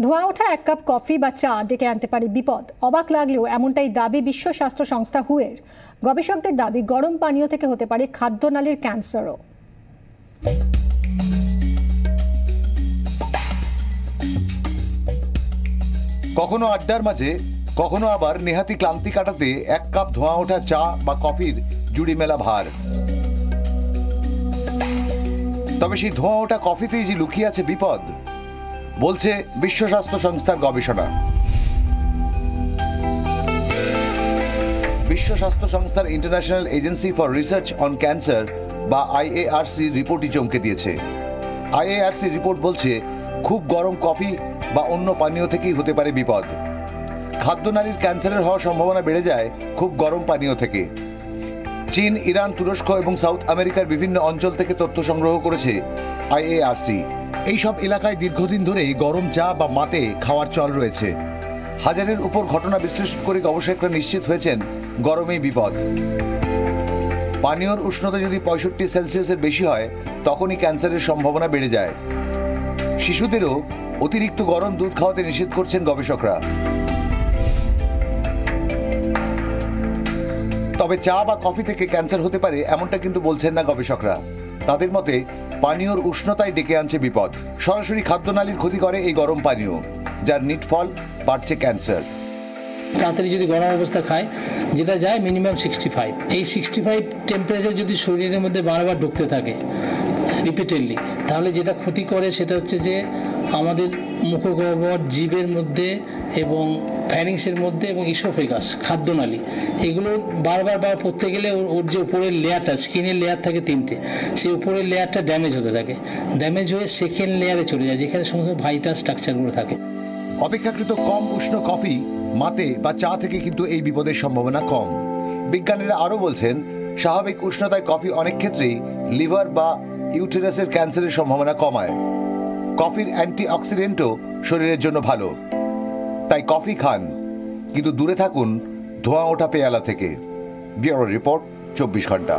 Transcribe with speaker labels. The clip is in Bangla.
Speaker 1: ধোঁয়া ওঠা এক কাপ কফি বা চা ডেকে আনতে পারে বিপদ। অবাক লাগলেও এমনটাই দাবি বিশ্ব স্বাস্থ্য সংস্থা হুয়ের। গবেষকদের দাবি গরম পানীয় থেকে হতে পারে খাদ্যনালীর ক্যান্সারও।
Speaker 2: কখনো আড্ডার মাঝে, কখনো আবার নেহাতি ক্লান্তি কাটাতে এক কাপ ধোঁয়া ওঠা চা বা কফির জুড়ি মেলা ভার। তবে সেই ধোঁয়া ওঠা কফিতেই যে লুকিয়ে আছে বিপদ, বলছে বিশ্ব স্বাস্থ্য সংস্থার গবেষণা। বিশ্ব স্বাস্থ্য সংস্থার international agency for research on cancer বা IARC রিপোর্টই চমকে দিয়েছে। IARC রিপোর্ট বলছে খুব গরম কফি বা অন্য পানীয় থেকেই হতে পারে বিপদ। খাদ্যনালীর ক্যান্সারের হওয়ার সম্ভাবনা বেড়ে যায় খুব গরম পানীয় থেকে। চীন, ইরান, তুরস্ক এবং সাউথ আমেরিকার বিভিন্ন অঞ্চল থেকে তথ্য সংগ্রহ করেছে IARC। এইসব এলাকায় দীর্ঘদিন ধরেই গরম চা বা মাতে খাওয়ার চল রয়েছে। হাজারের উপর ঘটনা বিশ্লেষণ করে গবেষকরা নিশ্চিত হয়েছেন গরমেই বিপদ। পানীয়র উষ্ণতা যদি 65 সেলসিয়াসের বেশি হয় তখনই ক্যান্সারের সম্ভাবনা বেড়ে যায়। শিশুদেরও অতিরিক্ত গরম দুধ খাওয়াতে নিষেধ করছেন গবেষকরা। তবে চা বা কফি থেকে ক্যান্সার হতে পারে এমনটা কিন্তু বলছেন না গবেষকরা। তাদের মতে পানীয়র উষ্ণতায় ডেকে আনছে বিপদ। সরাসরি খাদ্যনালীর ক্ষতি করে এই গরম পানীয়, যার নিট ফল বাড়ছে ক্যান্সার।
Speaker 3: তাড়াতাড়ি যদি গরম অবস্থা খায়, যেটা যায় মিনিমাম 65, এই 65 টেম্পারেচার যদি শরীরের মধ্যে বারবার ঢুকতে থাকে রিপিটেডলি, তাহলে যেটা ক্ষতি করে সেটা হচ্ছে যে আমাদের মুখগহ্বর, জিভের মধ্যে এবং ফ্যারিংসের মধ্যে এবং ইসোফেগাস, খাদ্যনালী, এগুলো বারবার পড়তে গেলে ওর যে উপরের লেয়ারটা, স্কিনের লেয়ার থাকে 3টে, সেই উপরের লেয়ারটা ড্যামেজ হতে থাকে। ড্যামেজ হয়ে সেকেন্ড লেয়ারে চলে যায়, যেখানে সমস্ত ভাইটাল স্ট্রাকচারগুলো থাকে।
Speaker 2: অপেক্ষাকৃত কম উষ্ণ কফি, মাতে বা চা থেকে কিন্তু এই বিপদের সম্ভাবনা কম। বিজ্ঞানীরা আরও বলছেন স্বাভাবিক উষ্ণতায় কফি অনেক ক্ষেত্রেই লিভার বা ইউটেরাসের ক্যান্সারের সম্ভাবনা কমায়। কফির অ্যান্টিঅক্সিডেন্টও শরীরের জন্য ভালো। তাই কফি খান, কিন্তু দূরে থাকুন ধোঁয়া ওঠা পেয়ালা থেকে। ব্যুরো রিপোর্ট, 24 ঘন্টা।